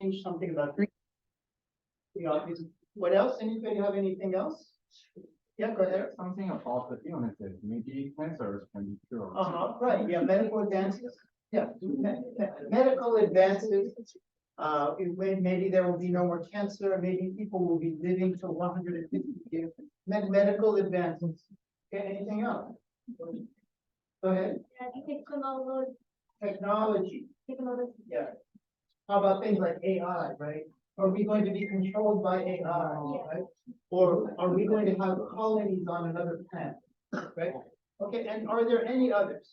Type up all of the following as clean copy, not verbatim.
change something about the audience. What else? Anybody have anything else? Yeah, go ahead. Something about the illnesses, maybe cancers can be cured. Right, yeah, medical advances. Yeah, medical advances. Maybe there will be no more cancer. Maybe people will be living to 150 years. Medical advances. Okay, anything else? Go ahead. Technology. Yeah. How about things like AI, right? Are we going to be controlled by AI, right? Or are we going to have colonies on another planet, right? Okay, and are there any others?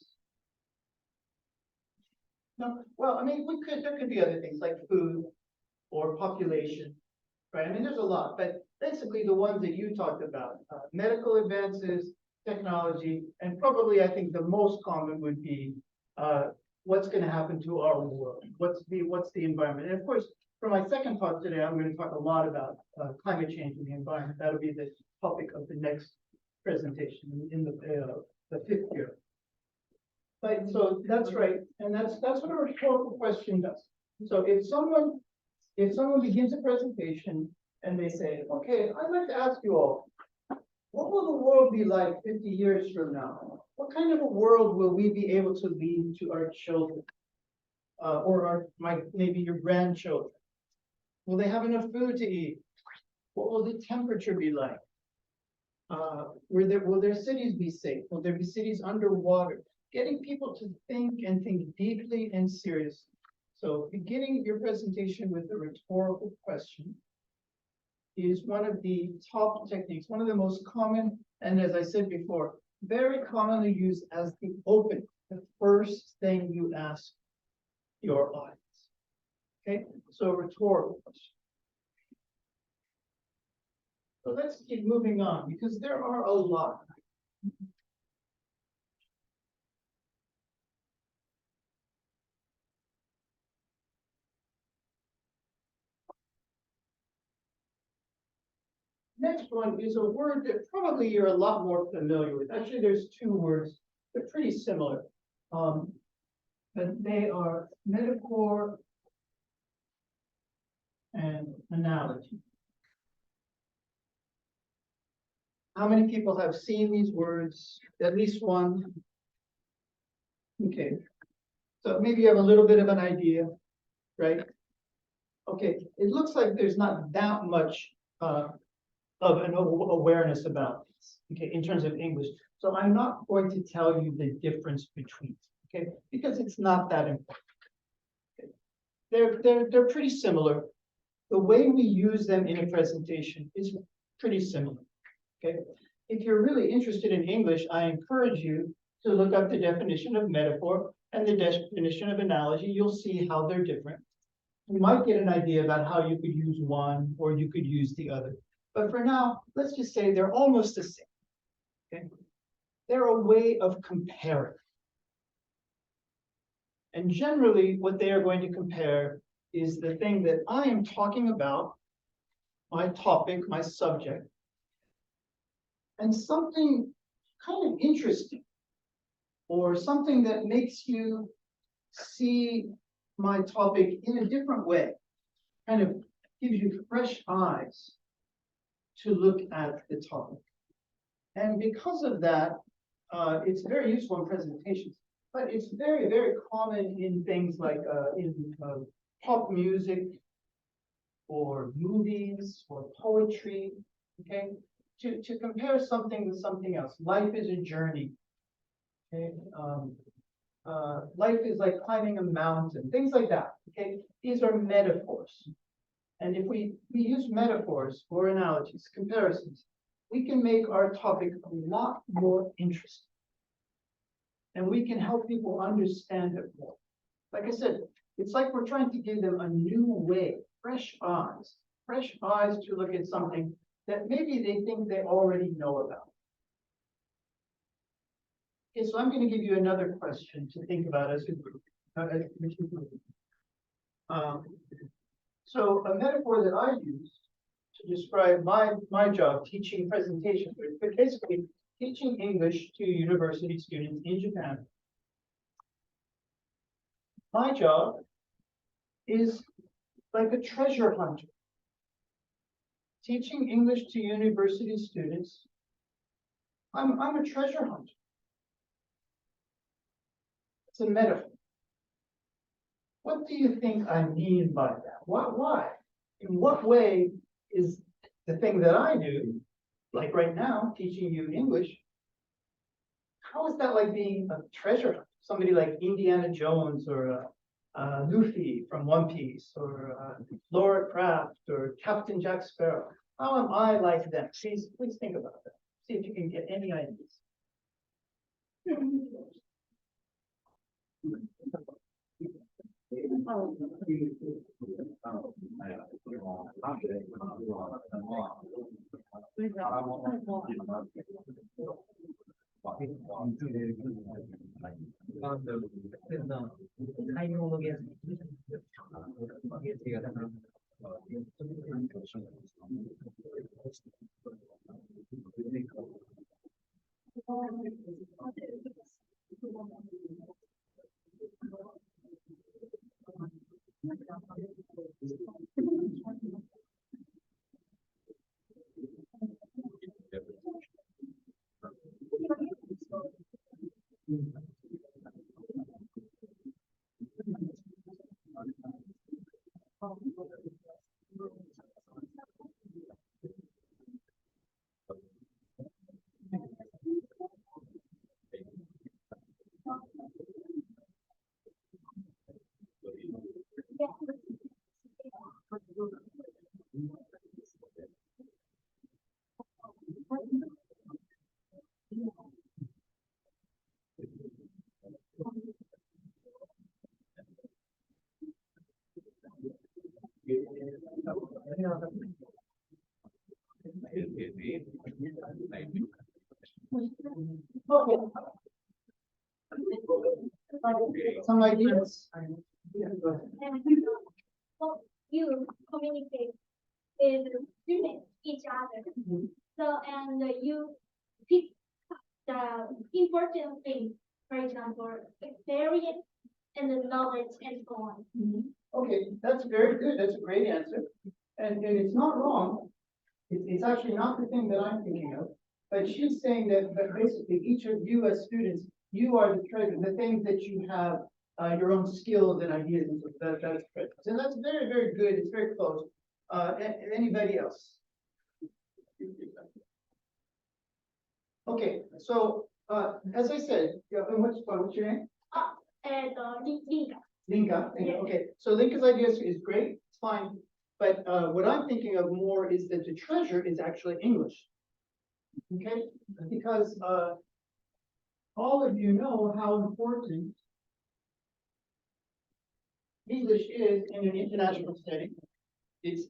No, well, I mean, there could be other things like food or population, right? I mean, there's a lot, but basically the ones that you talked about, medical advances, technology, and probably I think the most common would be what's going to happen to our world? What's the environment? And of course, for my second talk today, I'm going to talk a lot about climate change and the environment. That'll be the topic of the next presentation in the fifth year. But so that's right, and that's what a rhetorical question does. So if someone begins a presentation and they say, okay, I'd like to ask you all, what will the world be like 50 years from now? What kind of a world will we be able to leave to our children? Or maybe your grandchildren? Will they have enough food to eat? What will the temperature be like? Will their cities be safe? Will there be cities underwater? Getting people to think and think deeply and seriously. So beginning your presentation with a rhetorical question is one of the top techniques, one of the most common, and as I said before, very commonly used as the opening, the first thing you ask your audience. Okay, so rhetorical question. So let's keep moving on because there are a lot. Next one is a word that probably you're a lot more familiar with. Actually, there's two words. They're pretty similar. But they are metaphor and analogy. How many people have seen these words? At least one. Okay. So maybe you have a little bit of an idea, right? Okay. It looks like there's not that much of an awareness about this, okay, in terms of English. So I'm not going to tell you the difference between, okay, because it's not that important. Okay. They're pretty similar. The way we use them in a presentation is pretty similar, okay? If you're really interested in English, I encourage you to look up the definition of metaphor and the definition of analogy. You'll see how they're different. You might get an idea about how you could use one or you could use the other. But for now, let's just say they're almost the same. Okay? They're a way of comparing. And generally, what they are going to compare is the thing that I am talking about, my topic, my subject, and something kind of interesting, or something that makes you see my topic in a different way, kind of gives you fresh eyes to look at the topic. And because of that, it's very useful in presentations, but it's very, very common in things like pop music or movies or poetry, okay? To compare something with something else. Life is a journey, okay? Life is like climbing a mountain, things like that, okay? These are metaphors. And if we use metaphors or analogies, comparisons, we can make our topic a lot more interesting. And we can help people understand it more. Like I said, it's like we're trying to give them a new way, fresh eyes to look at something that maybe they think they already know about. Okay, so I'm going to give you another question to think about as a group. So a metaphor that I use to describe my job teaching presentations, but basically teaching English to university students in Japan. My job is like a treasure hunter. Teaching English to university students, I'm a treasure hunter. It's a metaphor. What do you think I mean by that? Why? In what way is the thing that I do, like right now, teaching you English, how is that like being a treasure hunter? Somebody like Indiana Jones or Luffy from One Piece or Laura Craft or Captain Jack Sparrow. How am I like them? Please think about that. See if you can get any ideas. Some ideas. You communicate with students, each other. So, and you pick the important things, for example, experience and the knowledge and so on. Okay, that's very good. That's a great answer. And it's not wrong. It's actually not the thing that I'm thinking of. But she's saying that basically each of you as students, you are the treasure, the things that you have, your own skills and ideas, and so that's treasure. And that's very, very good. It's very close. Anybody else? Okay, so as I said, and what's your name? And Linka. Linka. Okay, so Linka's idea is great. It's fine. But what I'm thinking of more is that the treasure is actually English. Okay, because all of you know how important English is in an international setting. It's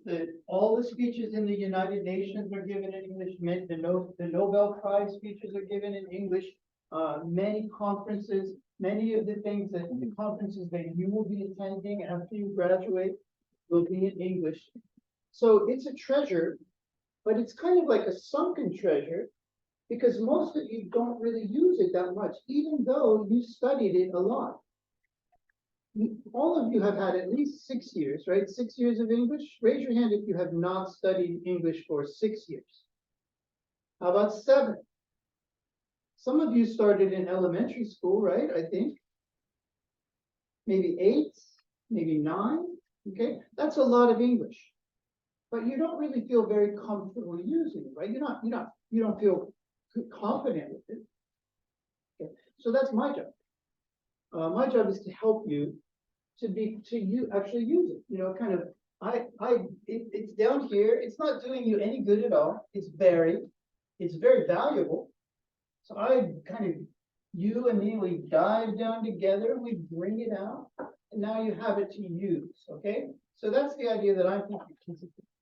all the speeches in the United Nations are given in English. The Nobel Prize speeches are given in English. Many conferences, many of the things that the conferences that you will be attending after you graduate will be in English. So it's a treasure, but it's kind of like a sunken treasure because most of you don't really use it that much, even though you studied it a lot. All of you have had at least 6 years, right? 6 years of English. Raise your hand if you have not studied English for 6 years. How about 7? Some of you started in elementary school, right? I think. Maybe 8, maybe 9. Okay, that's a lot of English. But you don't really feel very comfortable using it, right? You don't feel confident with it. Okay, so that's my job. My job is to help you to actually use it. You know, kind of it's down here. It's not doing you any good at all. It's very valuable. So you and me, we dive down together, we bring it out, and now you have it to use. Okay, so that's the idea that I'm thinking.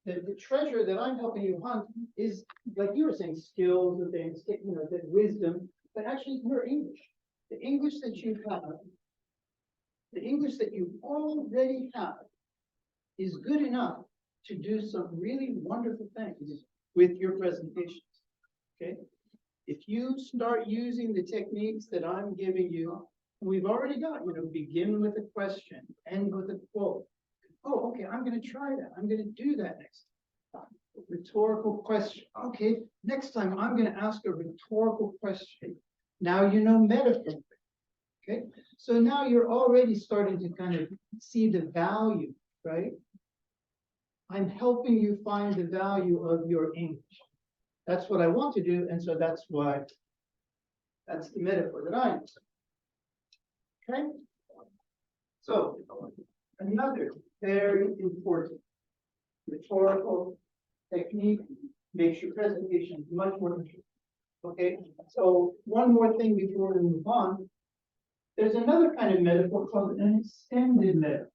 The treasure that I'm helping you hunt is, like you were saying, skills and things, that wisdom, but actually your English. The English that you have, the English that you already have is good enough to do some really wonderful things with your presentations, okay? If you start using the techniques that I'm giving you, we've already got, begin with a question, end with a quote, oh, okay, I'm going to try that. I'm going to do that next time. Rhetorical question. Okay, next time I'm going to ask a rhetorical question. Now you know metaphor. Okay, so now you're already starting to kind of see the value, right? I'm helping you find the value of your English. That's what I want to do, and so that's why, that's the metaphor that I use. Okay? So, another very important rhetorical technique makes your presentation much more interesting. Okay, so one more thing before we move on. There's another kind of metaphor called an extended metaphor.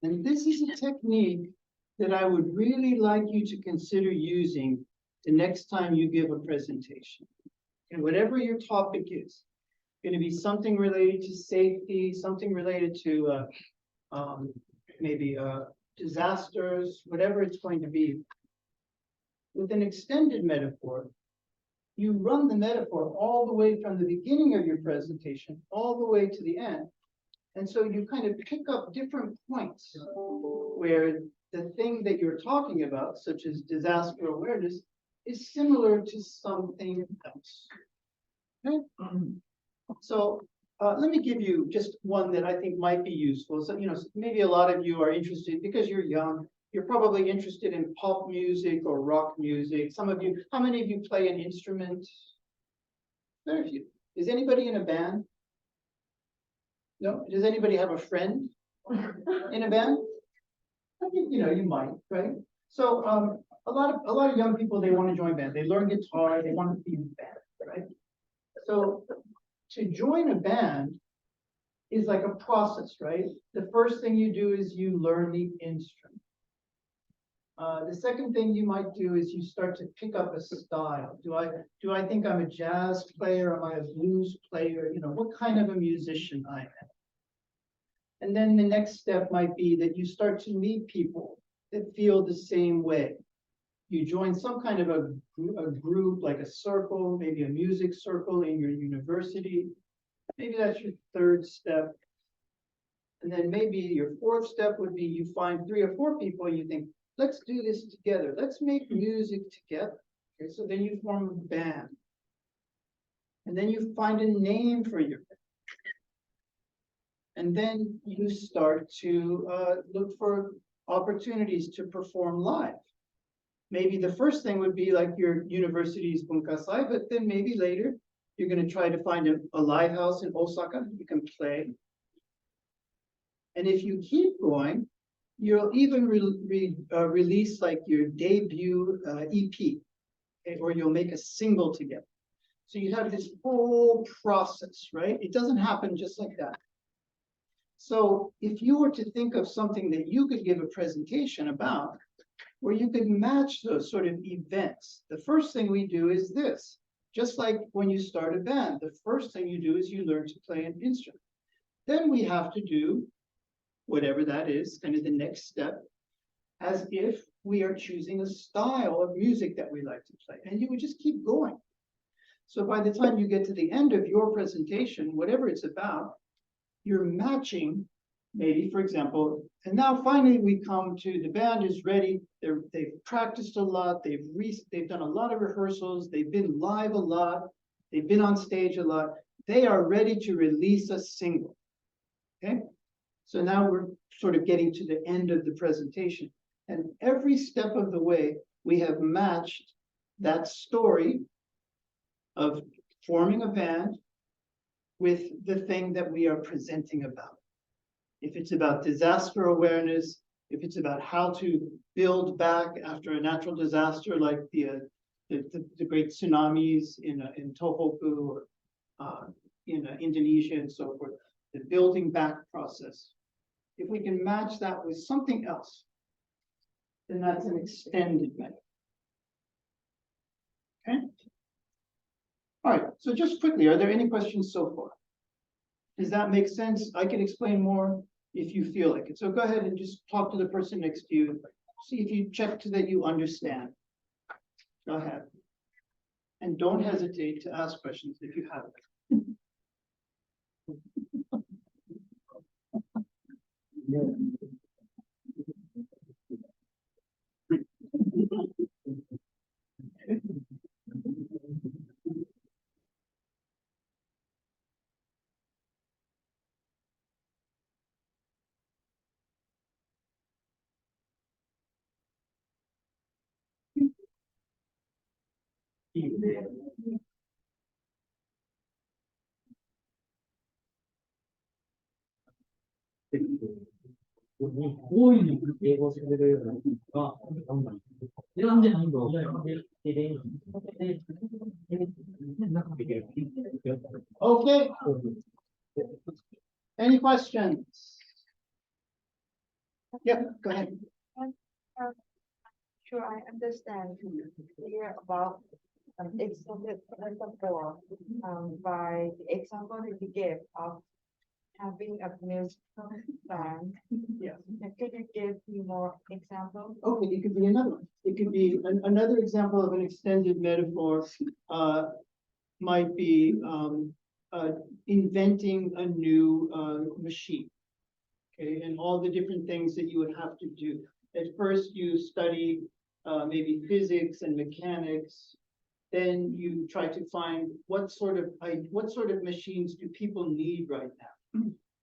And this is a technique that I would really like you to consider using the next time you give a presentation. And whatever your topic is, going to be something related to safety, something related to maybe disasters, whatever it's going to be. With an extended metaphor, you run the metaphor all the way from the beginning of your presentation, all the way to the end. And so you kind of pick up different points where the thing that you're talking about, such as disaster awareness, is similar to something else. Okay? So let me give you just one that I think might be useful. So, maybe a lot of you are interested because you're young. You're probably interested in pop music or rock music. Some of you, how many of you play an instrument? Very few. Is anybody in a band? No? Does anybody have a friend in a band? I think, you might, right? So a lot of young people, they want to join band. They learn guitar, they want to be in a band, right? So to join a band is like a process, right? The first thing you do is you learn the instrument. The second thing you might do is you start to pick up a style. Do I think I'm a jazz player? Am I a blues player? What kind of a musician I am. And then the next step might be that you start to meet people that feel the same way. You join some kind of a group, like a circle, maybe a music circle in your university. Maybe that's your third step. And then maybe your fourth step would be you find 3 or 4 people and you think, let's do this together. Let's make music together. Okay, so then you form a band. And then you find a name for your band. And then you start to look for opportunities to perform live. Maybe the first thing would be like your university's bunkasai, but then maybe later you're going to try to find a live house in Osaka you can play. And if you keep going, you'll even release like your debut EP, okay, or you'll make a single together. So you have this whole process, right? It doesn't happen just like that. So if you were to think of something that you could give a presentation about, where you could match those sort of events, the first thing we do is this. Just like when you start a band, the first thing you do is you learn to play an instrument. Then we have to do whatever that is, kind of the next step, as if we are choosing a style of music that we like to play. And you would just keep going. So by the time you get to the end of your presentation, whatever it's about, you're matching, maybe, for example, and now finally we come to the band is ready. They've practiced a lot. They've done a lot of rehearsals. They've been live a lot. They've been on stage a lot. They are ready to release a single. Okay, so now we're sort of getting to the end of the presentation, and every step of the way we have matched that story of forming a band with the thing that we are presenting about. If it's about disaster awareness, if it's about how to build back after a natural disaster like the great tsunamis in Tohoku or in Indonesia and so forth, the building back process. If we can match that with something else, then that's an extended method. Okay? All right, so just quickly, are there any questions so far? Does that make sense? I can explain more. if you feel like it. So go ahead and just talk to the person next to you. See if you check that you understand. Go ahead. And don't hesitate to ask questions if you have them. Okay. Any questions? Yeah, go ahead. Sure, I understand here about example by the example that you gave of having a musical band. Yeah. Could you give me more examples? Okay, it could be another one. It could be another example of an extended metaphor. Might be inventing a new machine. Okay, and all the different things that you would have to do. At first, you study maybe physics and mechanics. Then you try to find what sort of machines do people need right now?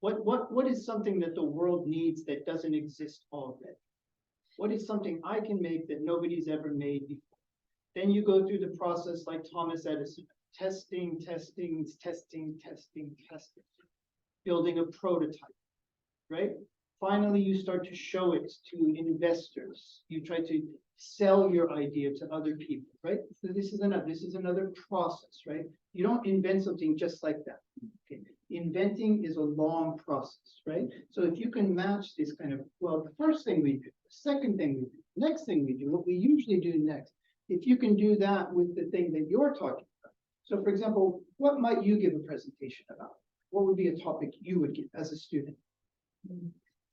What is something that the world needs that doesn't exist already? What is something I can make that nobody's ever made before? Then you go through the process like Thomas Edison, testing, building a prototype, right? Finally, you start to show it to investors. You try to sell your idea to other people, right? So this is another process, right? You don't invent something just like that. Okay. Inventing is a long process, right? So if you can match this kind of, well, the first thing we do, the second thing we do, next thing we do, what we usually do next, if you can do that with the thing that you're talking about. So for example, what might you give a presentation about? What would be a topic you would give as a student?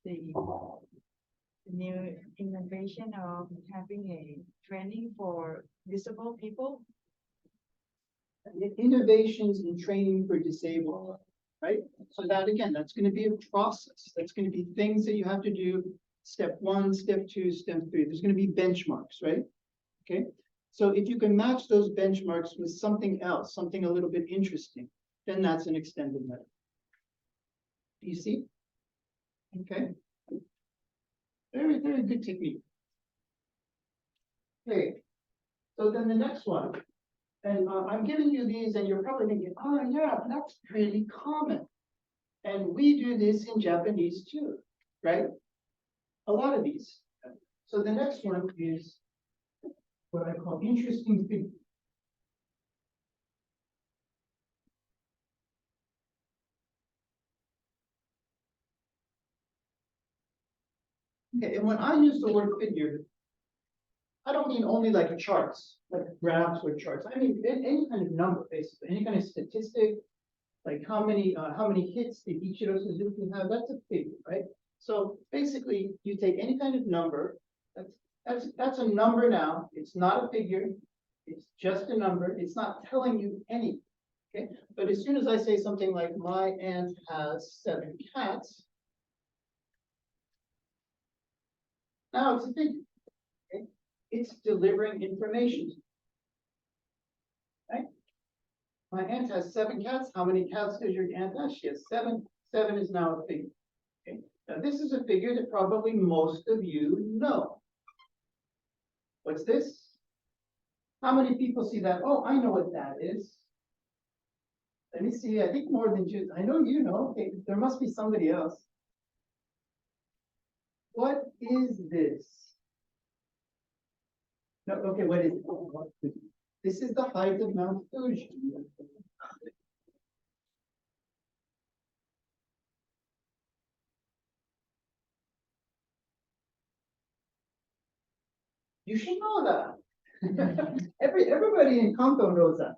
The new innovation of having a training for disabled people. Innovations in training for disabled, right? So that again, that's going to be a process. That's going to be things that you have to do. Step 1, step 2, step 3. There's going to be benchmarks, right? Okay. So if you can match those benchmarks with something else, something a little bit interesting, then that's an extended metaphor. Do you see? Okay. Very, very good technique. Okay. So then the next one. And I'm giving you these and you're probably thinking, oh yeah, that's really common. And we do this in Japanese too, right? A lot of these. So the next one is what I call interesting figure. Okay, and when I use the word figure, I don't mean only like charts, like graphs or charts. I mean any kind of number, basically, any kind of statistic, like how many hits did each of those individuals have? That's a figure, right? So basically, you take any kind of number. That's a number now. It's not a figure. It's just a number. It's not telling you anything. Okay, but as soon as I say something like my aunt has 7 cats, now it's a figure. Okay? It's delivering information. Right? My aunt has 7 cats. How many cats does your aunt have? She has 7. 7 is now a figure. Okay. Now this is a figure that probably most of you know. What's this? How many people see that? Oh, I know what that is. Let me see. I think more than 2. I know you know. Okay, there must be somebody else. What is this? No, okay, what is it? This is the height of Mount Fuji. You should know that. Everybody in Kanto knows that.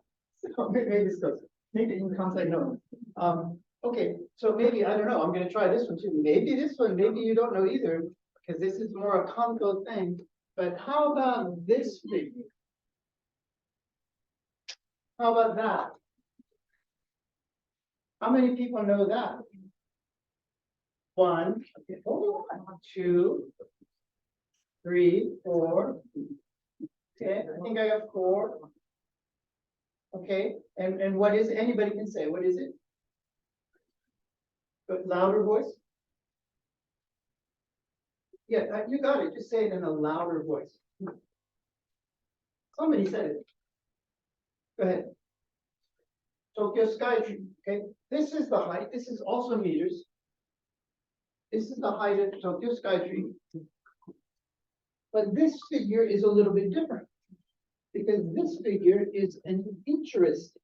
So maybe this goes. Maybe in Kansai knows. Okay, so maybe, I don't know, I'm gonna try this one too. Maybe this one, maybe you don't know either, because this is more a Kanto thing. But how about this figure? How about that? How many people know that? One, okay, only one, two, three, four. Okay, I think I got four. Okay, and what is it? Anybody can say, what is it? But louder voice? Yeah, you got it. Just say it in a louder voice. Somebody said it. Go ahead. Tokyo Skytree, okay? This is the height. This is also meters. This is the height of Tokyo Skytree. But this figure is a little bit different because this figure is an interest.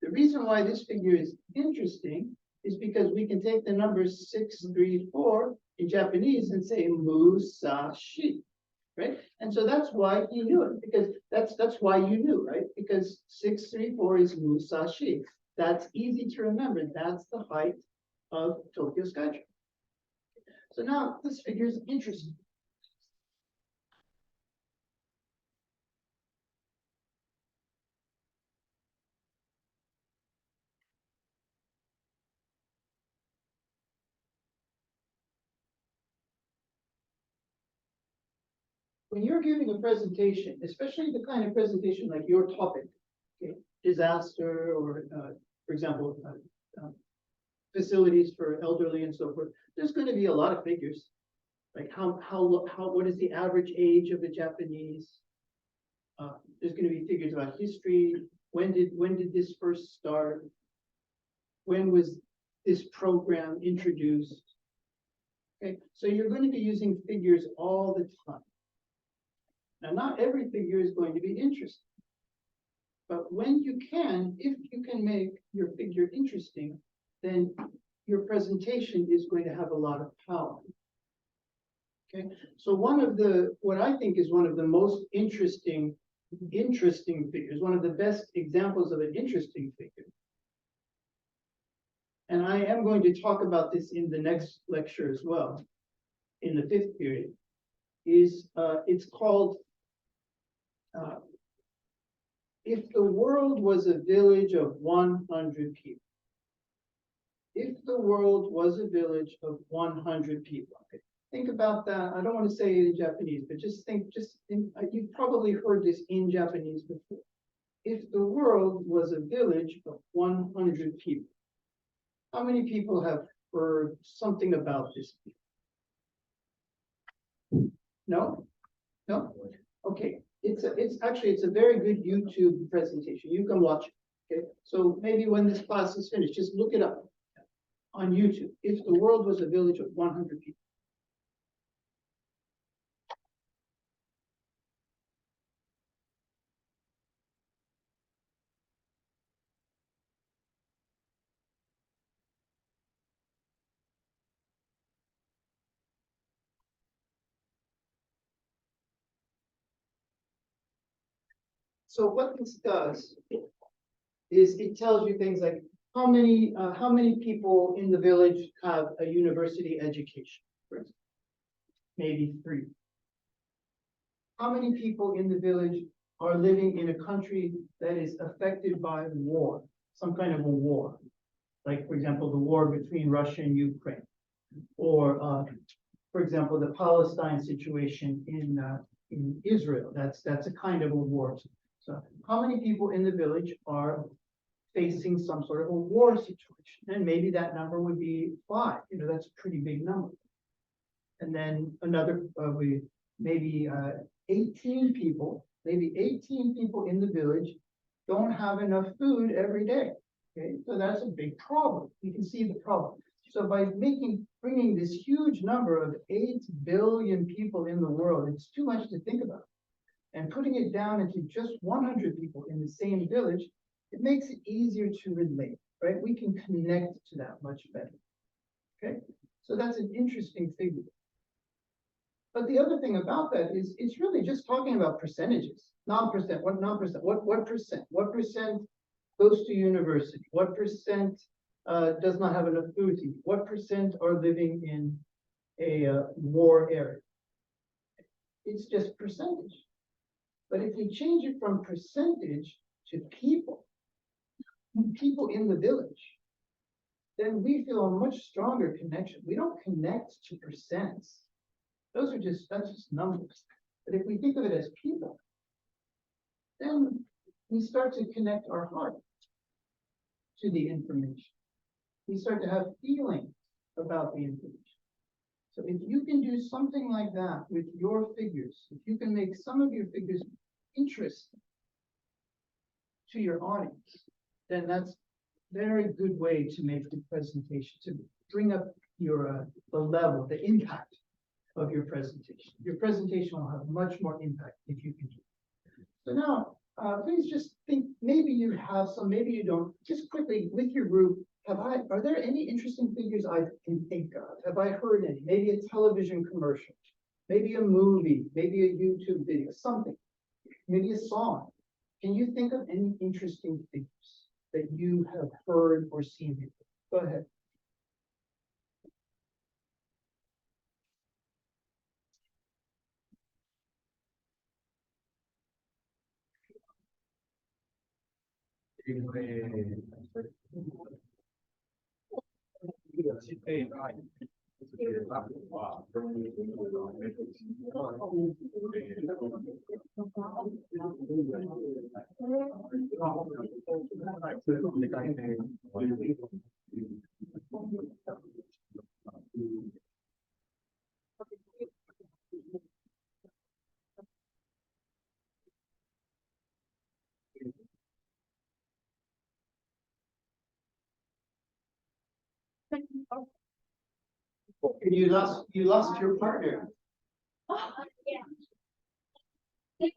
The reason why this figure is interesting is because we can take the numbers 6, 3, 4 in Japanese and say musashi, right? And so that's why he knew it, because that's why you knew, right? Because 6, 3, 4 is musashi. That's easy to remember. That's the height of Tokyo Skytree. So now this figure is interesting. When you're giving a presentation, especially the kind of presentation like your topic, okay, disaster or, for example, facilities for elderly and so forth, there's going to be a lot of figures, like what is the average age of a Japanese? There's going to be figures about history. When did this first start? When was this program introduced? Okay, so you're going to be using figures all the time. Now, not every figure is going to be interesting, but when you can, if you can make your figure interesting, then your presentation is going to have a lot of power. Okay, so what I think is one of the most interesting figures, one of the best examples of an interesting figure, and I am going to talk about this in the next lecture as well, in the 5th period, is it's called if the world was a village of 100 people. If the world was a village of 100 people. Okay. Think about that. I don't want to say it in Japanese, but just think, you've probably heard this in Japanese before. If the world was a village of 100 people, how many people have heard something about this? No? No? Okay. It's a very good YouTube presentation. You can watch it. Okay. So maybe when this class is finished, just look it up on YouTube. If the world was a village of 100 people. So what this does is it tells you things like how many people in the village have a university education, for instance? Maybe 3. How many people in the village are living in a country that is affected by war, some kind of a war? Like, for example, the war between Russia and Ukraine, or, for example, the Palestine situation in Israel. That's a kind of a war. So how many people in the village are facing some sort of a war situation? And maybe that number would be 5. That's a pretty big number. And then another, maybe 18 people, in the village don't have enough food every day. Okay, so that's a big problem. You can see the problem. So by bringing this huge number of 8 billion people in the world, it's too much to think about. And putting it down into just 100 people in the same village, it makes it easier to relate, right? We can connect to that much better. Okay, so that's an interesting figure. But the other thing about that is it's really just talking about percentages. What percent? What percent goes to university? What percent does not have enough food to eat? What percent are living in a war area? It's just percentage. But if you change it from percentage to people in the village, then we feel a much stronger connection. We don't connect to percents. That's just numbers. But if we think of it as people, then we start to connect our heart to the information. We start to have feelings about the information. So if you can do something like that with your figures, if you can make some of your figures interesting to your audience, then that's a very good way to make the presentation, to bring up your the level, the impact of your presentation. Your presentation will have much more impact if you can do it. So now, please just think, maybe you have some, maybe you don't. Just quickly, with your group, are there any interesting figures I can think of? Have I heard any? Maybe a television commercial, maybe a movie, maybe a YouTube video, something, maybe a song. Can you think of any interesting figures that you have heard or seen before? Go ahead. You lost your partner. Yeah.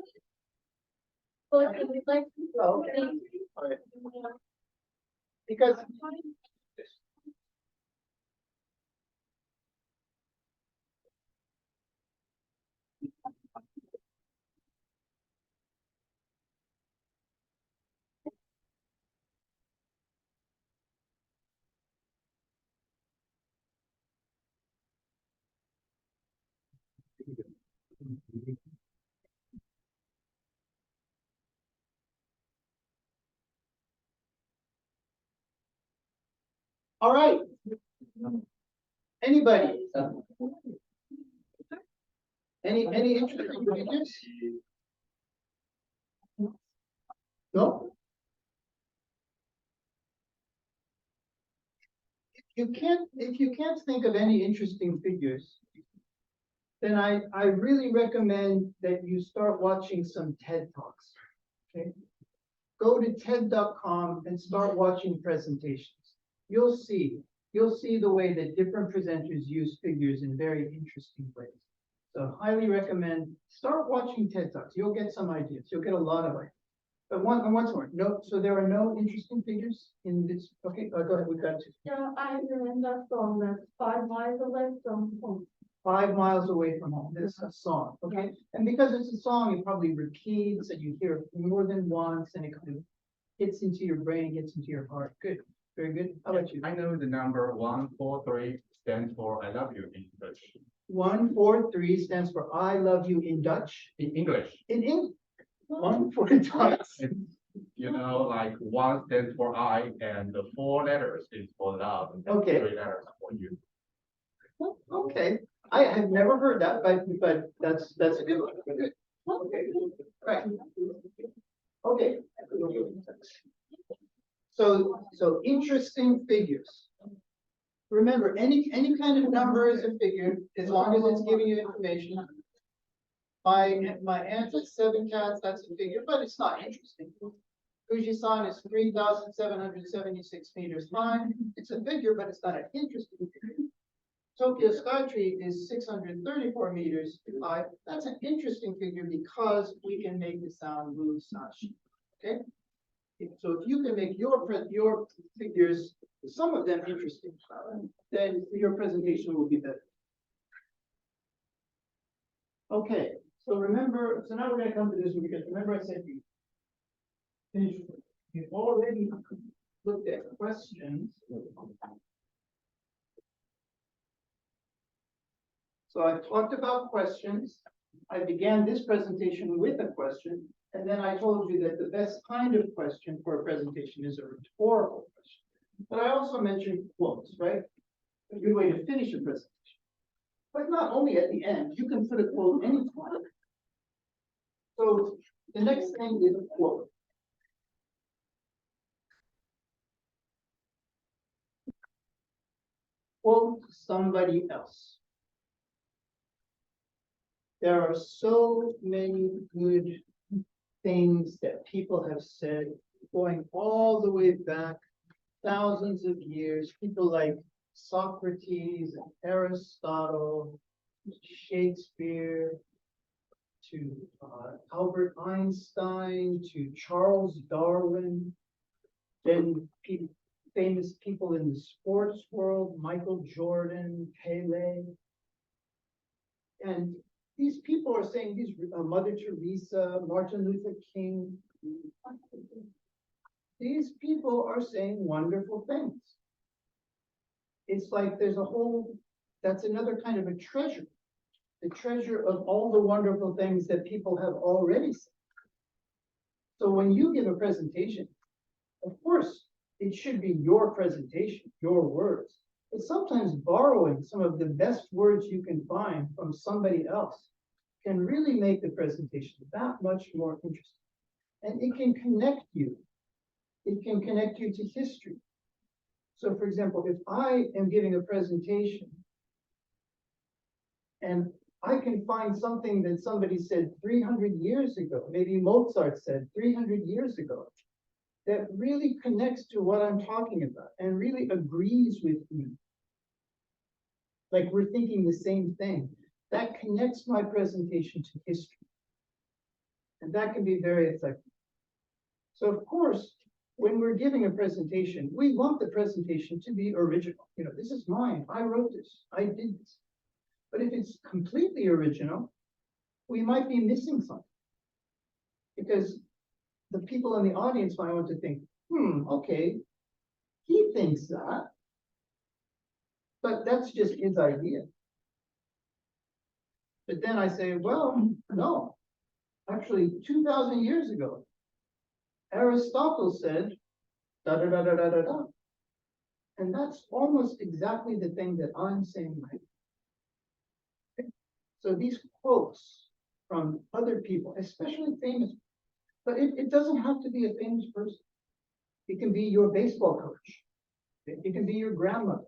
But if we'd like to Okay. All right. Because all right. Anybody? Any interesting figures? No? If you can't think of any interesting figures, then I really recommend that you start watching some TED Talks. Okay? Go to TED.com and start watching presentations. You'll see the way that different presenters use figures in very interesting ways. So highly recommend, start watching TED Talks. You'll get some ideas. You'll get a lot of ideas. But once more, no, so there are no interesting figures in this. Okay, go ahead, we've got to. Yeah, I remember song that's 5 miles away from home. 5 miles away from home. This is a song, okay? And because it's a song, it probably repeats and you hear it more than once and it kind of gets into your brain, gets into your heart. Good, very good. How about you? I know the number 143 stands for I love you in Dutch. 143 stands for I love you in Dutch. In English. In English. 143. You know, like 1 stands for I and the 4 letters is for love. And then Okay. 3 letters for you. Okay, I have never heard that, but that's a good one. Good. Okay, right. Okay. So interesting figures. Remember, any kind of number is a figure, as long as it's giving you information. My aunt has 7 cats, that's a figure, but it's not interesting. Fujisan is 3,776 meters high. It's a figure, but it's not an interesting figure. Tokyo Skytree is 634 meters high. That's an interesting figure because we can make the sound move sashi. Okay? So if you can make your figures, some of them interesting, then your presentation will be better. Okay, so remember, so now we're going to come to this because remember I said you finish We've already looked at questions. So I talked about questions. I began this presentation with a question, and then I told you that the best kind of question for a presentation is a rhetorical question. But I also mentioned quotes, right? A good way to finish a presentation. But not only at the end, you can put a quote anytime. So the next thing is a quote. Quote somebody else. There are so many good things that people have said, going all the way back thousands of years. People like Socrates and Aristotle, Shakespeare, to Albert Einstein, to Charles Darwin, then famous people in the sports world, Michael Jordan, Pele. And these people are saying, these Mother Teresa, Martin Luther King, these people are saying wonderful things. It's like there's a whole, that's another kind of a treasure, the treasure of all the wonderful things that people have already said. So when you give a presentation, of course, it should be your presentation, your words. But sometimes borrowing some of the best words you can find from somebody else can really make the presentation that much more interesting. And it can connect you. It can connect you to history. So for example, if I am giving a presentation and I can find something that somebody said 300 years ago, maybe Mozart said 300 years ago, that really connects to what I'm talking about and really agrees with me. Like we're thinking the same thing. That connects my presentation to history. And that can be very effective. So of course, when we're giving a presentation, we want the presentation to be original. You know, this is mine. I wrote this. I did this. But if it's completely original, we might be missing something. Because the people in the audience might want to think, okay, he thinks that. But that's just his idea. But then I say, well, no. Actually, 2,000 years ago, Aristotle said, da da da da da da da. And that's almost exactly the thing that I'm saying right now. Okay? So these quotes from other people, especially famous, but it doesn't have to be a famous person. It can be your baseball coach. It can be your grandmother.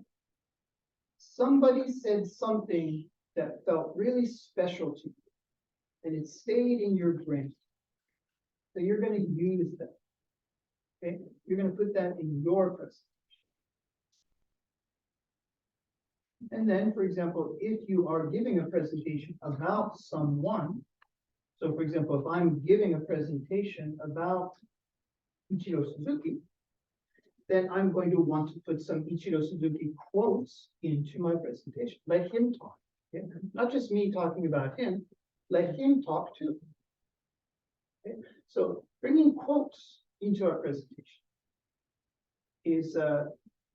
Somebody said something that felt really special to you, and it stayed in your brain. So you're going to use that. Okay? You're going to put that in your presentation. And then, for example, if you are giving a presentation about someone, so for example, if I'm giving a presentation about Ichiro Suzuki, then I'm going to want to put some Ichiro Suzuki quotes into my presentation. Let him talk. Okay? Not just me talking about him, let him talk too. Okay? So bringing quotes into our presentation is,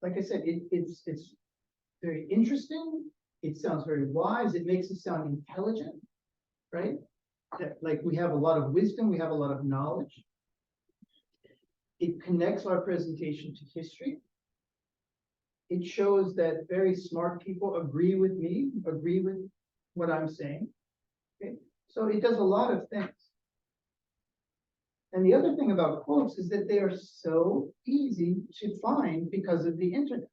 like I said, it's very interesting. It sounds very wise. It makes it sound intelligent, right? Like we have a lot of wisdom, we have a lot of knowledge. It connects our presentation to history. It shows that very smart people agree with me, agree with what I'm saying. Okay? So it does a lot of things. And the other thing about quotes is that they are so easy to find because of the internet.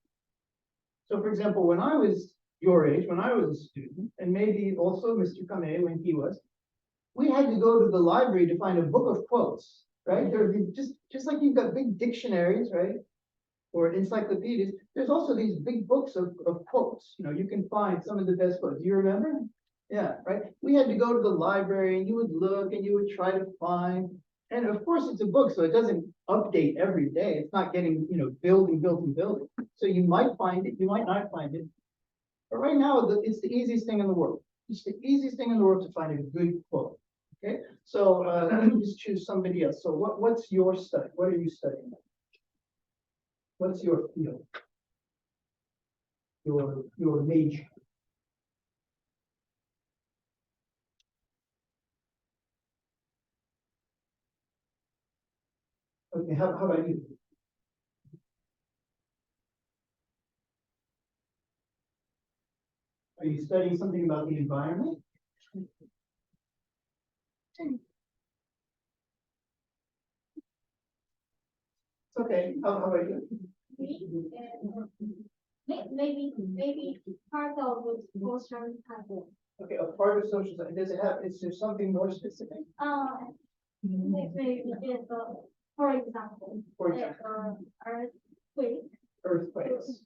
So for example, when I was your age, when I was a student, and maybe also Mr. Kame when he was, we had to go to the library to find a book of quotes, right? There just like you've got big dictionaries, right? Or encyclopedias, there's also these big books of quotes. You know, you can find some of the best quotes. Do you remember? Yeah, right? We had to go to the library and you would look and you would try to find, and of course it's a book, so it doesn't update every day. It's not getting, you know, building. So you might find it, you might not find it. But right now, it's the easiest thing in the world. It's the easiest thing in the world to find a good quote. Okay, so let me just choose somebody else. So what's your study? What are you studying? What's your field? Your major? Okay, how about you? Are you studying something about the environment? It's okay. How about you? Maybe part of the social type. Okay, a part of social science. Does it have, is there something more specific? Maybe it's, for example, For example, earthquake, earthquakes,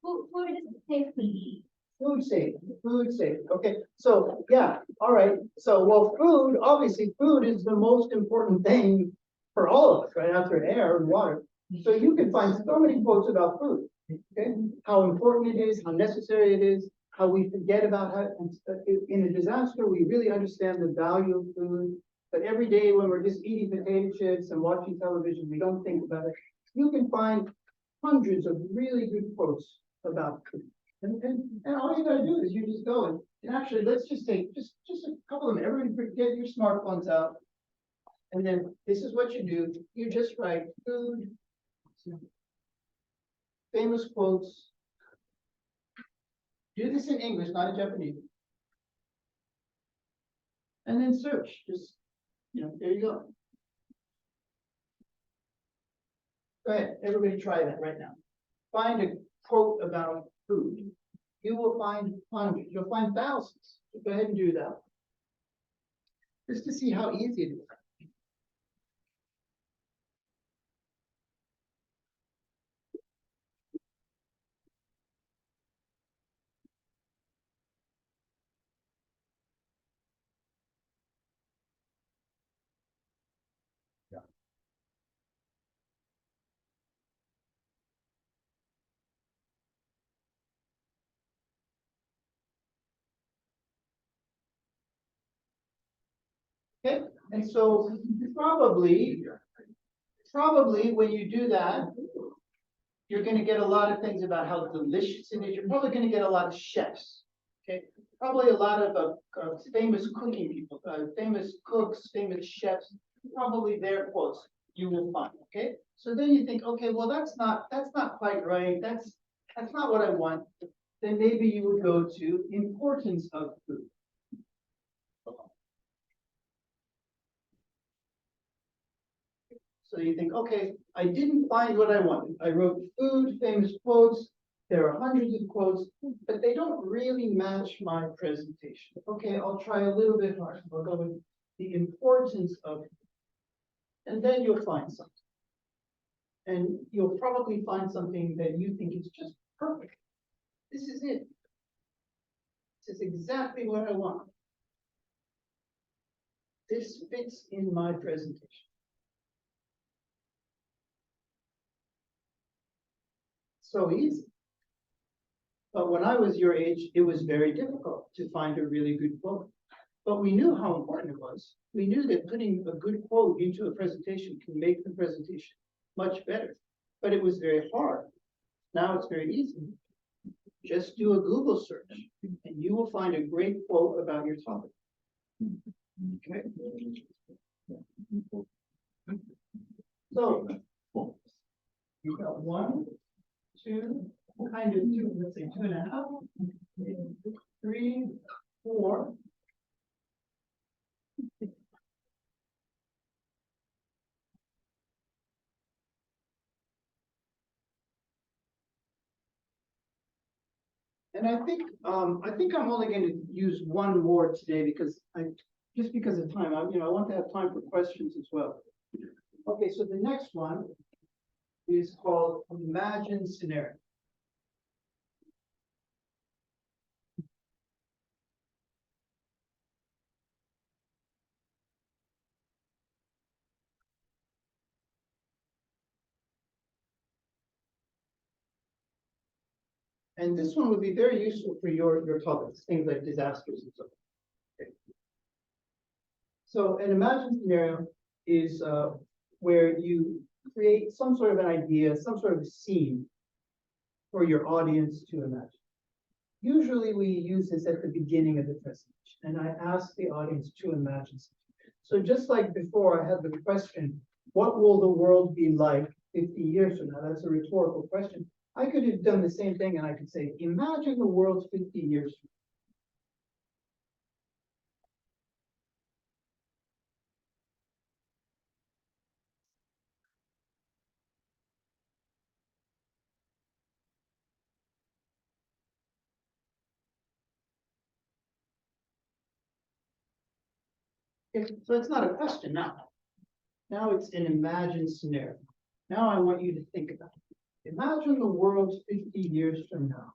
food safety. food safety, food safety. Okay, so yeah, all right. So, well, food, obviously, food is the most important thing for all of us, right after air and water. So you can find so many quotes about food, okay? How important it is, how necessary it is, how we forget about how, in a disaster, we really understand the value of food. But every day when we're just eating potato chips and watching television, we don't think about it. You can find hundreds of really good quotes about food. And all you gotta do is you just go and actually, let's just take just a couple of them. Everybody get your smartphones out. And then this is what you do. You just write food, famous quotes. Do this in English, not in Japanese. And then search, just, there you go. Go ahead, everybody try that right now. Find a quote about food. You will find hundreds, you'll find thousands. Go ahead and do that. Just to see how easy it is. Okay, and so probably when you do that, you're going to get a lot of things about how delicious it is. You're probably going to get a lot of chefs. Okay, probably a lot of famous cooking people, famous cooks, famous chefs. Probably their quotes you will find. Okay, so then you think, okay, well that's not quite right. That's not what I want. Then maybe you would go to importance of food. So you think, okay, I didn't find what I wanted. I wrote food, famous quotes. There are hundreds of quotes, but they don't really match my presentation. Okay, I'll try a little bit harder. I'll go with the importance of food. And then you'll find something. And you'll probably find something that you think is just perfect. This is it. This is exactly what I want. This fits in my presentation. So easy. But when I was your age, it was very difficult to find a really good quote. But we knew how important it was. We knew that putting a good quote into a presentation can make the presentation much better. But it was very hard. Now it's very easy. Just do a Google search and you will find a great quote about your topic. Okay. So you got 1, 2, kind of 2, let's say 2.5, 3, 4. And I think I'm only going to use one more today because just because of time. I want to have time for questions as well. Okay, so the next one is called Imagine Scenario. And this one would be very useful for your topics, things like disasters and so on. Okay. So an imagined scenario is where you create some sort of an idea, some sort of a scene for your audience to imagine. Usually we use this at the beginning of the presentation, and I ask the audience to imagine something. So just like before, I had the question, what will the world be like 50 years from now? That's a rhetorical question. I could have done the same thing, and I could say, imagine the world 50 years from now. Okay, so it's not a question now. Now it's an imagined scenario. Now I want you to think about it. Imagine the world 50 years from now.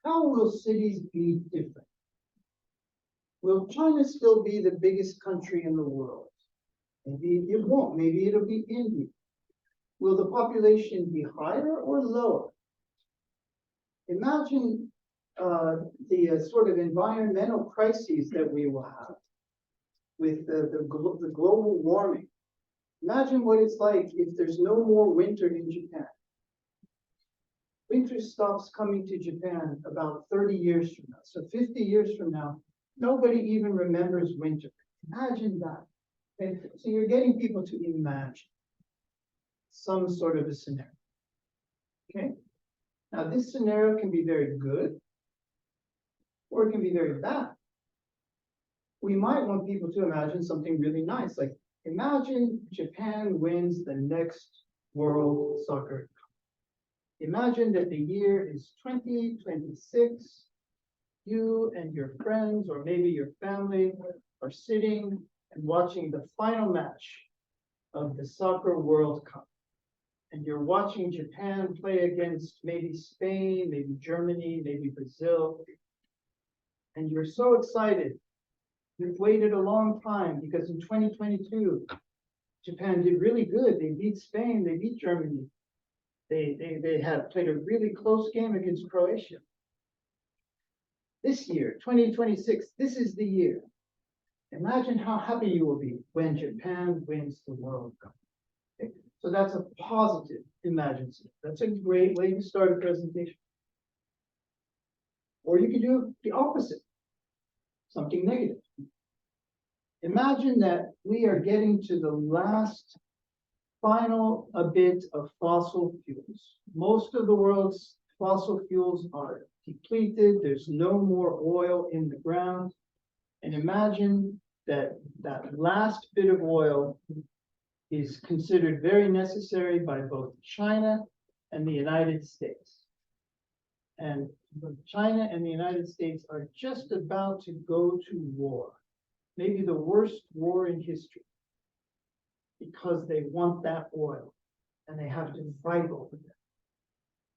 How will cities be different? Will China still be the biggest country in the world? Maybe it won't. Maybe it'll be India. Will the population be higher or lower? Imagine the sort of environmental crises that we will have with the global warming. Imagine what it's like if there's no more winter in Japan. Winter stops coming to Japan about 30 years from now. So 50 years from now, nobody even remembers winter. Imagine that. Okay? So you're getting people to imagine some sort of a scenario. Okay? Now this scenario can be very good, or it can be very bad. We might want people to imagine something really nice, like imagine Japan wins the next World Soccer Cup. Imagine that the year is 2026. You and your friends, or maybe your family, are sitting and watching the final match of the Soccer World Cup. And you're watching Japan play against maybe Spain, maybe Germany, maybe Brazil. And you're so excited. You've waited a long time because in 2022, Japan did really good. They beat Spain, they beat Germany. They had played a really close game against Croatia. This year, 2026, this is the year. Imagine how happy you will be when Japan wins the World Cup. Okay? So that's a positive imagination. That's a great way to start a presentation. Or you can do the opposite, something negative. Imagine that we are getting to the last final bit of fossil fuels. Most of the world's fossil fuels are depleted. There's no more oil in the ground. And imagine that that last bit of oil is considered very necessary by both China and the United States. And China and the United States are just about to go to war, maybe the worst war in history, because they want that oil and they have to fight over it.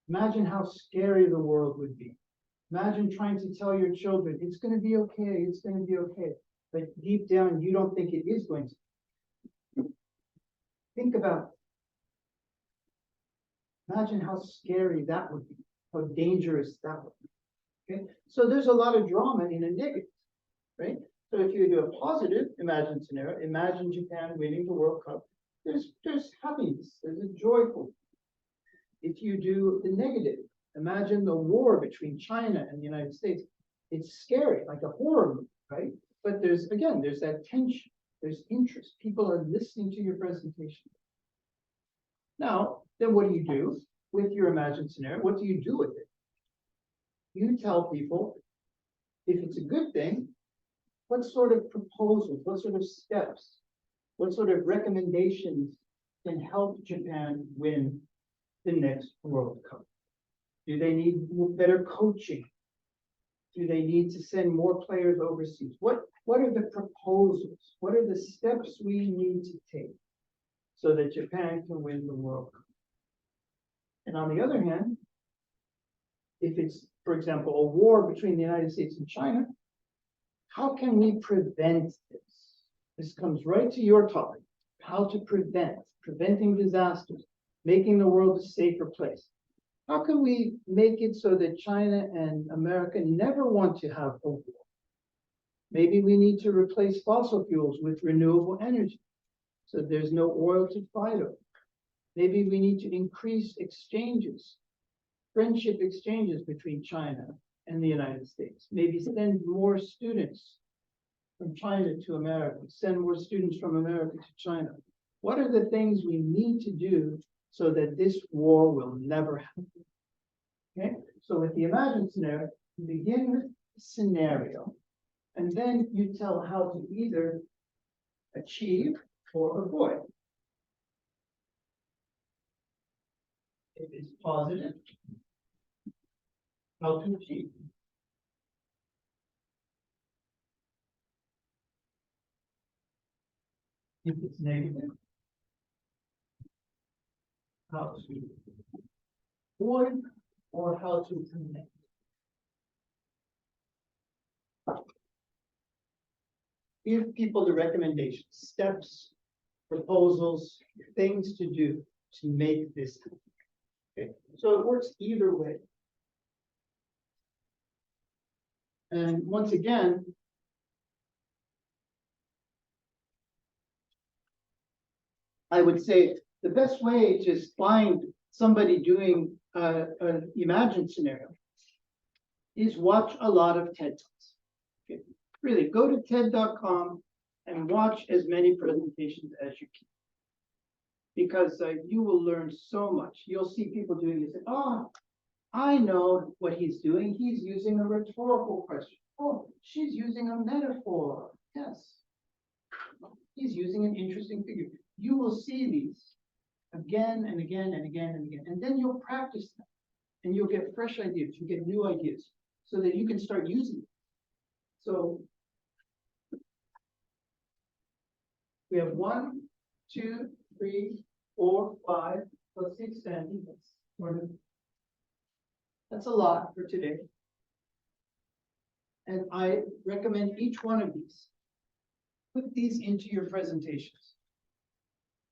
Imagine how scary the world would be. Imagine trying to tell your children, it's going to be okay, it's going to be okay. But deep down, you don't think it is going to. Think about it. Imagine how scary that would be, how dangerous that would be. Okay? So there's a lot of drama in a negative, right? So if you do a positive imagined scenario, imagine Japan winning the World Cup, there's happiness, there's a joyful. If you do the negative, imagine the war between China and the United States. It's scary, like a horror movie, right? But there's that tension, there's interest. People are listening to your presentation. Now, then what do you do with your imagined scenario? What do you do with it? You tell people, if it's a good thing, what sort of proposals, what sort of steps, what sort of recommendations can help Japan win the next World Cup? Do they need better coaching? Do they need to send more players overseas? What are the proposals? What are the steps we need to take so that Japan can win the World Cup? And on the other hand, if it's, for example, a war between the United States and China, how can we prevent this? This comes right to your topic, how to preventing disasters, making the world a safer place. How can we make it so that China and America never want to have a war? Maybe we need to replace fossil fuels with renewable energy, so there's no oil to fight over. Maybe we need to increase exchanges, friendship exchanges between China and the United States. Maybe send more students from China to America, send more students from America to China. What are the things we need to do so that this war will never happen? Okay, so with the imagined scenario, you begin with a scenario, and then you tell how to either achieve or avoid. If it's positive, how to achieve. If it's negative, how to avoid or how to connect. Give people the recommendations, steps, proposals, things to do to make this happen. Okay, so it works either way. And once again, I would say the best way to find somebody doing an imagined scenario is watch a lot of TED Talks. Okay. Really, go to TED.com and watch as many presentations as you can. Because you will learn so much. You'll see people doing this. Oh, I know what he's doing. He's using a rhetorical question. Oh, she's using a metaphor. Yes. He's using an interesting figure. You will see these again and again and again and again. And then you'll practice them. And you'll get fresh ideas. You get new ideas so that you can start using them. So we have 1, 2, 3, 4, 5, plus 6, 7. That's a lot for today. And I recommend each one of these. Put these into your presentations.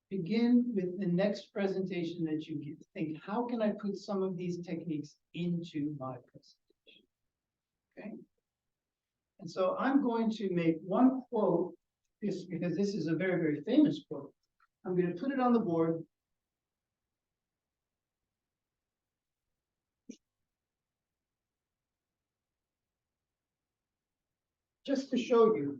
Begin with the next presentation that you give. Think, how can I put some of these techniques into my presentation? Okay. And so I'm going to make one quote, because this is a very, very famous quote. I'm going to put it on the board. Just to show you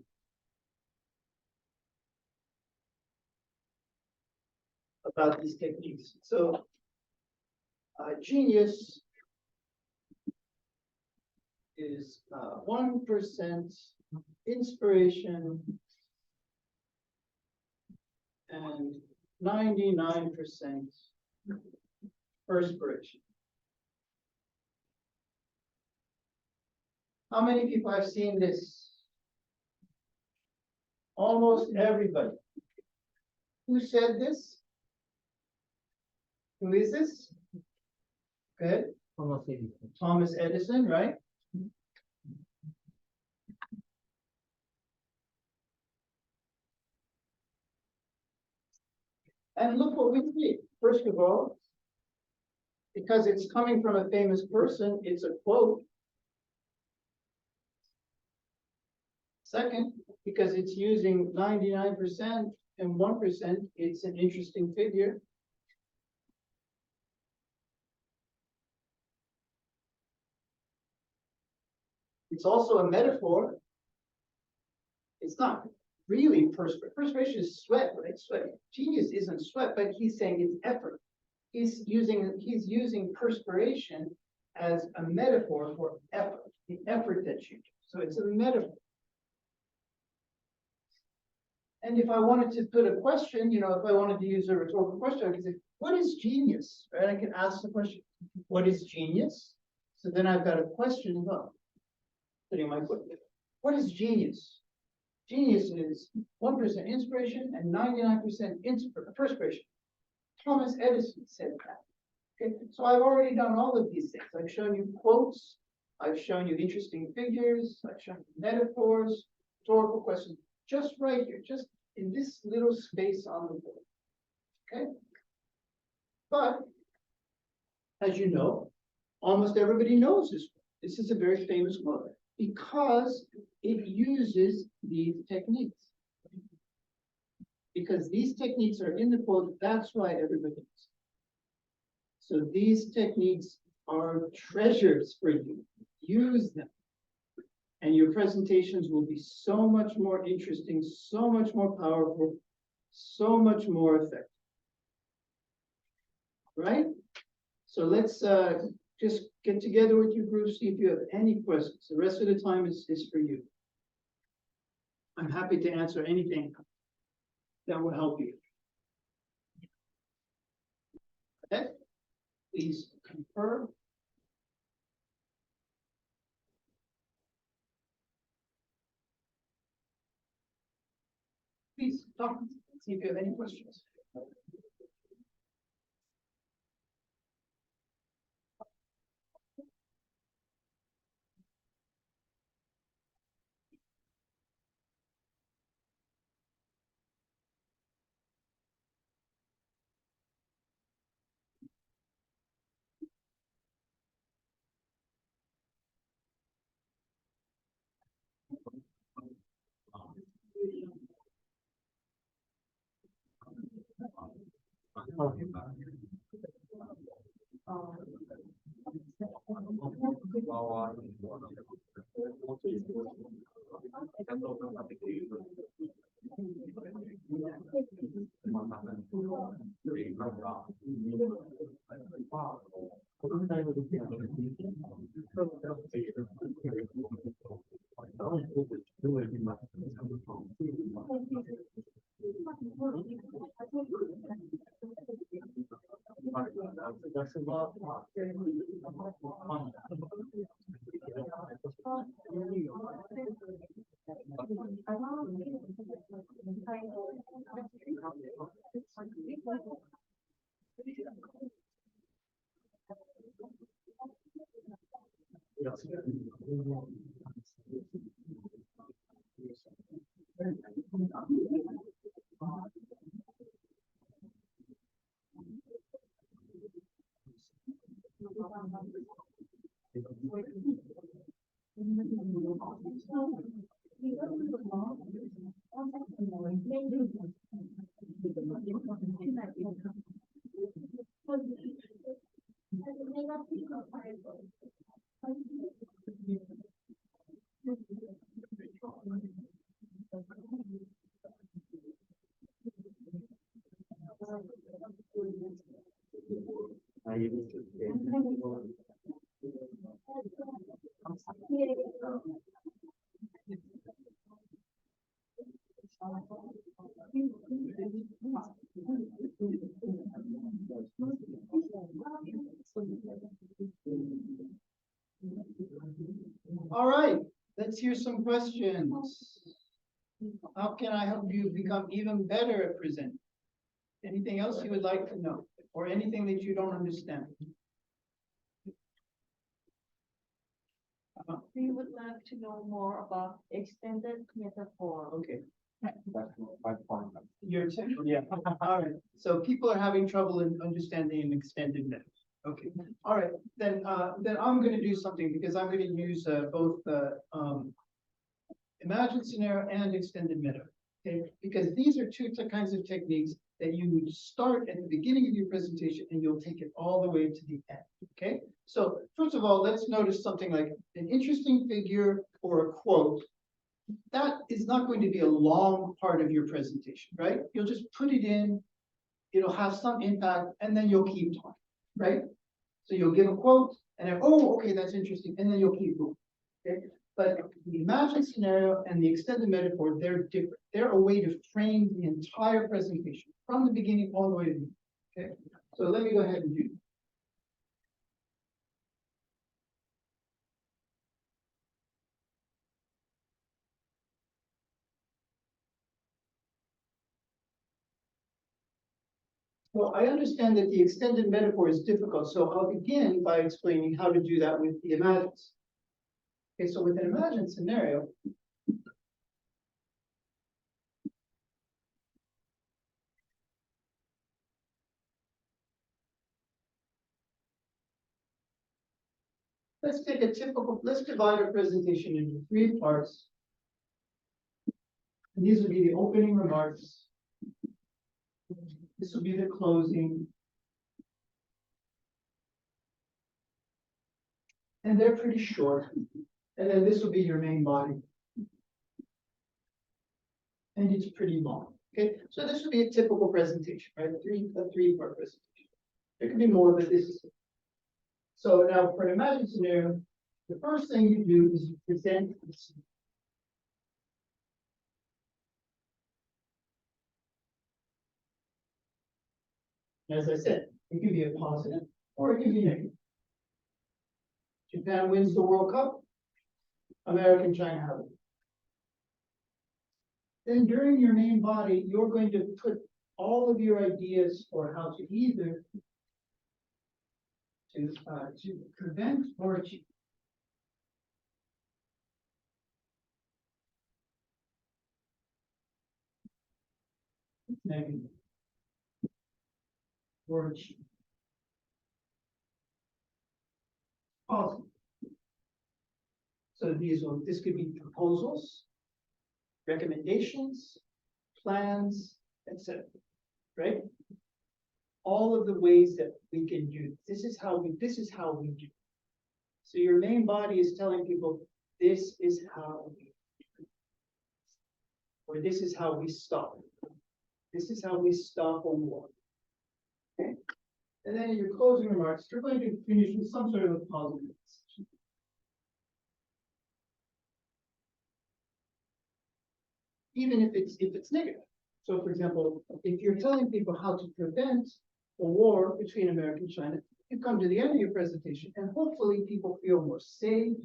about these techniques. So, genius is 1% inspiration and 99% perspiration. How many people have seen this? Almost everybody. Who said this? Who is this? Good. Thomas Edison, right? And look what we see. First of all, because it's coming from a famous person, it's a quote. Second, because it's using 99% and 1%, it's an interesting figure. It's also a metaphor. It's not really perspiration. Perspiration is sweat, right? Sweat. Genius isn't sweat, but he's saying it's effort. He's using perspiration as a metaphor for effort, the effort that you do. So it's a metaphor. And if I wanted to put a question, if I wanted to use a rhetorical question, I could say, what is genius? Right? I can ask the question, what is genius? So then I've got a question about putting my foot there. What is genius? Genius is 1% inspiration and 99% perspiration. Thomas Edison said that. Okay, so I've already done all of these things. I've shown you quotes, I've shown you interesting figures, I've shown you metaphors, rhetorical questions, just right here, just in this little space on the board. Okay? But, as you know, almost everybody knows this. This is a very famous quote because it uses these techniques. Because these techniques are in the quote, that's why everybody knows. So these techniques are treasures for you. Use them. And your presentations will be so much more interesting, so much more powerful, so much more effective. Right? So let's just get together with your group, see if you have any questions. The rest of the time is for you. I'm happy to answer anything that will help you. Okay? Please confirm. Please talk, see if you have any questions. All right, let's hear some questions. How can I help you become even better at presenting? Anything else you would like to know, or anything that you don't understand? We would like to know more about extended metaphor. Okay, That's my point. your turn. Yeah. All right. So people are having trouble in understanding an extended metaphor. Okay. All right. Then I'm going to do something because I'm going to use both imagined scenario and extended metaphor. Okay, because these are two kinds of techniques that you would start at the beginning of your presentation and you'll take it all the way to the end. Okay, so first of all, let's notice something like an interesting figure or a quote. That is not going to be a long part of your presentation, right? You'll just put it in, it'll have some impact, and then you'll keep talking, right? So you'll give a quote, and then, oh, okay, that's interesting, and then you'll keep moving. Okay, but the imagined scenario and the extended metaphor, they're different. They're a way to frame the entire presentation from the beginning all the way to the end. Okay, so let me go ahead and do that. Well, I understand that the extended metaphor is difficult, so I'll begin by explaining how to do that with the imagined. Okay, so with an imagined scenario, let's divide our presentation into three parts And these will be the opening remarks. This will be the closing. And they're pretty short. And then this will be your main body. And it's pretty long. Okay, so this would be a typical presentation, right? A three-part presentation. There could be more, but this is. So now for an imagined scenario, the first thing you do is you present this. As I said, it can be a positive or it can be negative. Japan wins the World Cup, America and China have it. Then during your main body, you're going to put all of your ideas for how to either to prevent or achieve. Negative. Or achieve. Positive. So this could be proposals, recommendations, plans, etc. Right? All of the ways that we can do this is how we do. So your main body is telling people this is how we do. Or this is how we stop. This is how we stop a war. Okay? And then in your closing remarks, you're going to finish with some sort of a positive message. Even if it's negative. So for example, if you're telling people how to prevent a war between America and China, you come to the end of your presentation and hopefully people feel more safe,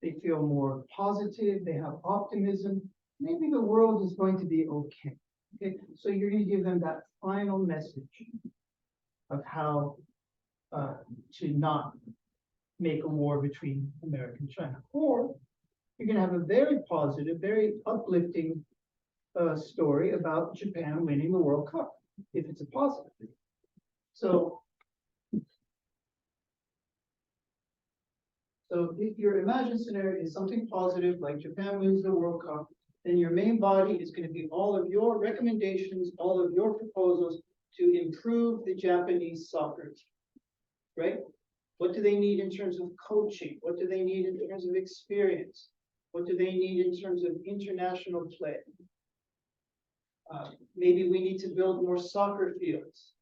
they feel more positive, they have optimism. Maybe the world is going to be okay. Okay, so you're going to give them that final message of how to not make a war between America and China. Or you're going to have a very positive, very uplifting story about Japan winning the World Cup, if it's a positive thing. So if your imagined scenario is something positive, like Japan wins the World Cup, then your main body is going to be all of your recommendations, all of your proposals to improve the Japanese soccer team, right? What do they need in terms of coaching? What do they need in terms of experience? What do they need in terms of international play? Maybe we need to build more soccer fields.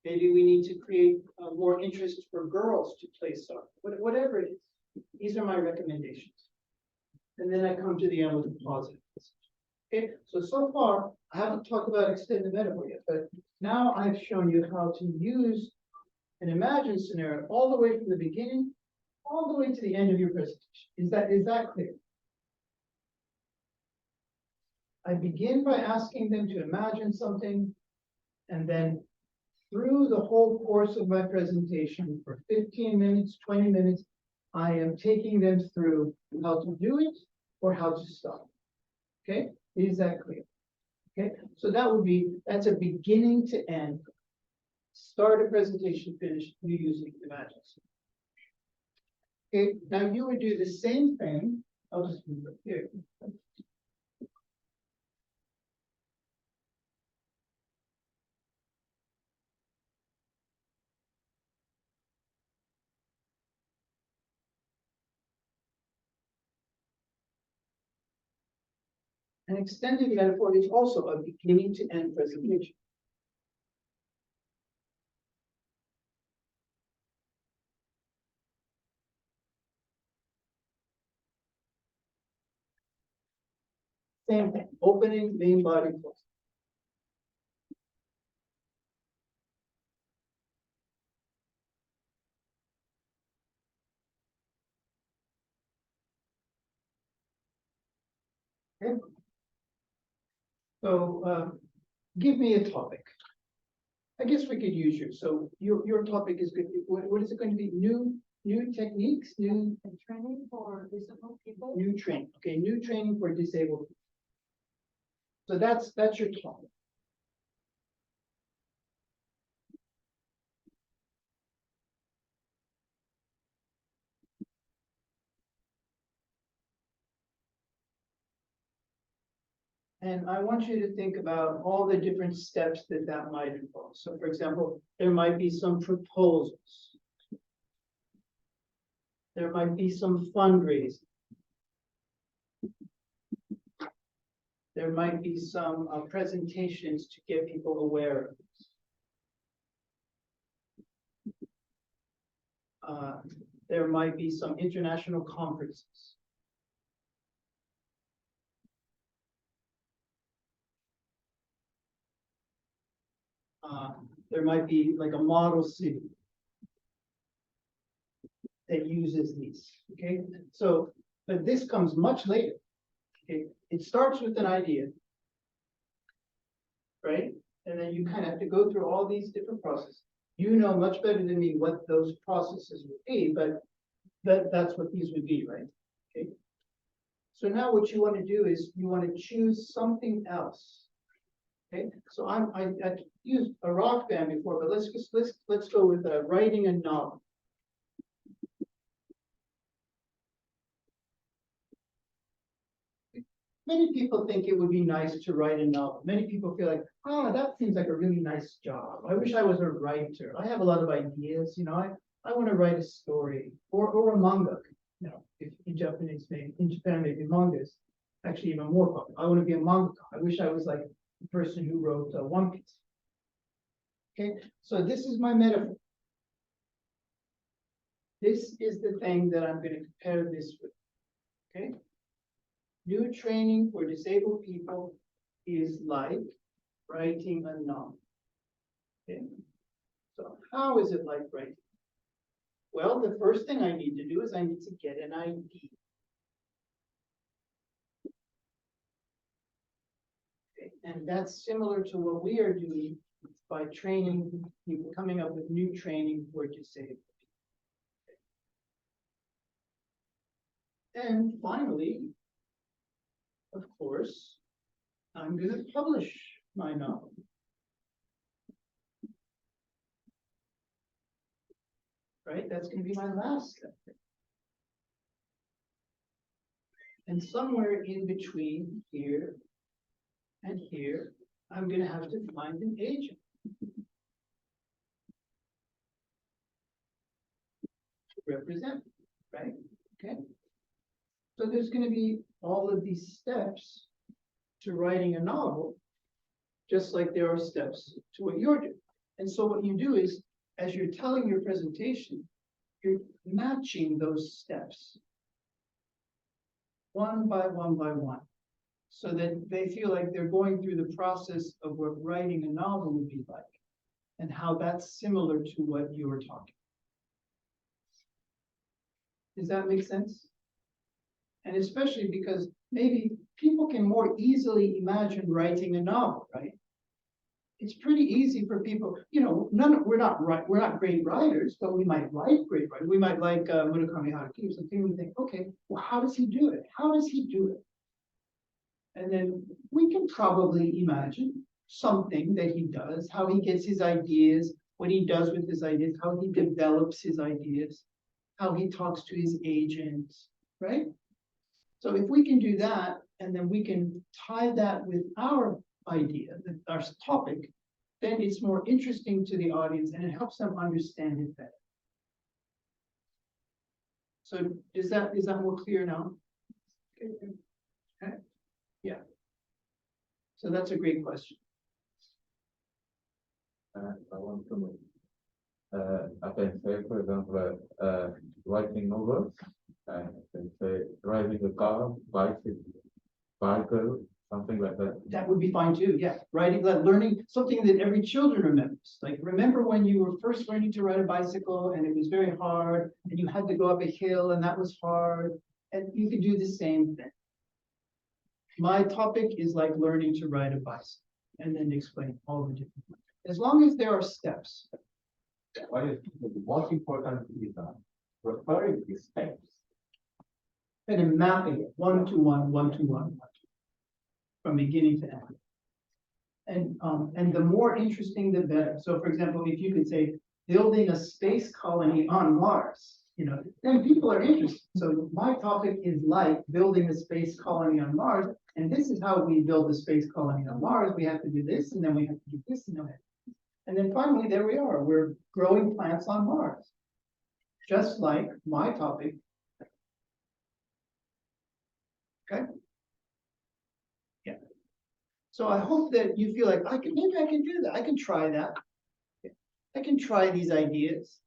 Maybe we need to create more interest for girls to play soccer. Whatever it is, these are my recommendations. And then I come to the end with a positive message. Okay, so far, I haven't talked about extended metaphor yet, but now I've shown you how to use an imagined scenario all the way from the beginning, all the way to the end of your presentation. Is that clear? I begin by asking them to imagine something, and then through the whole course of my presentation for 15 minutes, 20 minutes, I am taking them through how to do it or how to stop. Okay, is that clear? Okay, so that's a beginning to end. Start a presentation, finish, you using imagine. Okay, now you would do the same thing. I'll just move it here. An extended metaphor is also a beginning to end presentation. Same thing, opening, main body, close. Okay. So give me a topic. I guess we could use you. So your topic is good. What is it going to be? New techniques, new training for disabled people. New training. Okay, new training for disabled people. So that's your topic. And I want you to think about all the different steps that that might involve. So for example, there might be some proposals. There might be some fundraising. There might be some presentations to get people aware of this. There might be some international conferences. There might be like a model city that uses these, okay? So, but this comes much later, okay? It starts with an idea, right? And then you kind of have to go through all these different processes. You know much better than me what those processes would be, but that's what these would be, right? Okay. So now what you want to do is you want to choose something else. Okay, so I used a rock band before, but let's go with writing a novel. Many people think it would be nice to write a novel. Many people feel like, oh, that seems like a really nice job. I wish I was a writer. I have a lot of ideas, you know, I want to write a story or a manga. You know, if in Japanese, maybe in Japan, maybe manga is actually even more popular. I want to be a mangaka. I wish I was like the person who wrote One Piece. Okay, so this is my metaphor. This is the thing that I'm going to compare this with. Okay, new training for disabled people is like writing a novel. Okay, so how is it like writing? Well, the first thing I need to do is I need to get an ID. Okay. And that's similar to what we are doing by training people, coming up with new training for disabled people. And finally, of course, I'm going to publish my novel. Right? That's going to be my last step. And somewhere in between here and here, I'm going to have to find an agent. To represent, right? Okay. So there's going to be all of these steps to writing a novel, just like there are steps to what you're doing. And so what you do is, as you're telling your presentation, you're matching those steps one by one, so that they feel like they're going through the process of what writing a novel would be like, and how that's similar to what you were talking. Does that make sense? And especially because maybe people can more easily imagine writing a novel, right? It's pretty easy for people, you know, we're not great writers, but we might like great writers. We might like Murakami Haruki or something. We think, okay, well, how does he do it? How does he do it? And then we can probably imagine something that he does, how he gets his ideas, what he does with his ideas, how he develops his ideas, how he talks to his agents, right? So if we can do that, and then we can tie that with our idea, our topic, then it's more interesting to the audience and it helps them understand it better. So is that more clear now? Okay. Yeah. So that's a great question. I want to know. I can say, for example, writing novels. I can say driving a car, bicycle, something like that. That would be fine too, yeah. Writing, learning something that every child remembers. Like, remember when you were first learning to ride a bicycle and it was very hard and you had to go up a hill and that was hard, and you could do the same thing. My topic is like learning to ride a bicycle and then explain all the different ones. As long as there are steps. What is the most important is referring the steps. And then mapping it one to one, from beginning to end. And the more interesting, the better. So for example, if you could say building a space colony on Mars, you know, then people are interested. So my topic is like building a space colony on Mars, and this is how we build a space colony on Mars. We have to do this, and then we have to do this, and then we have to do this. And then finally, there we are. We're growing plants on Mars, just like my topic. Okay. Yeah. So I hope that you feel like maybe I can do that. I can try that. I can try these ideas.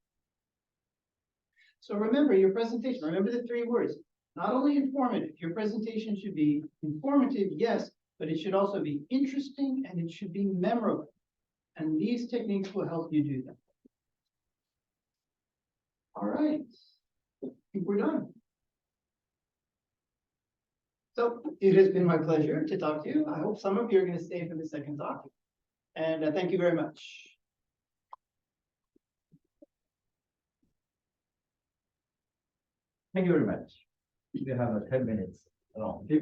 So remember your presentation, remember the 3 words, not only informative, your presentation should be informative, yes, but it should also be interesting and it should be memorable. And these techniques will help you do that. All right, I think we're done. So it has been my pleasure to talk to you. I hope some of you are going to stay for the second talk. And thank you very much. Thank you very much. You have 10 minutes. 15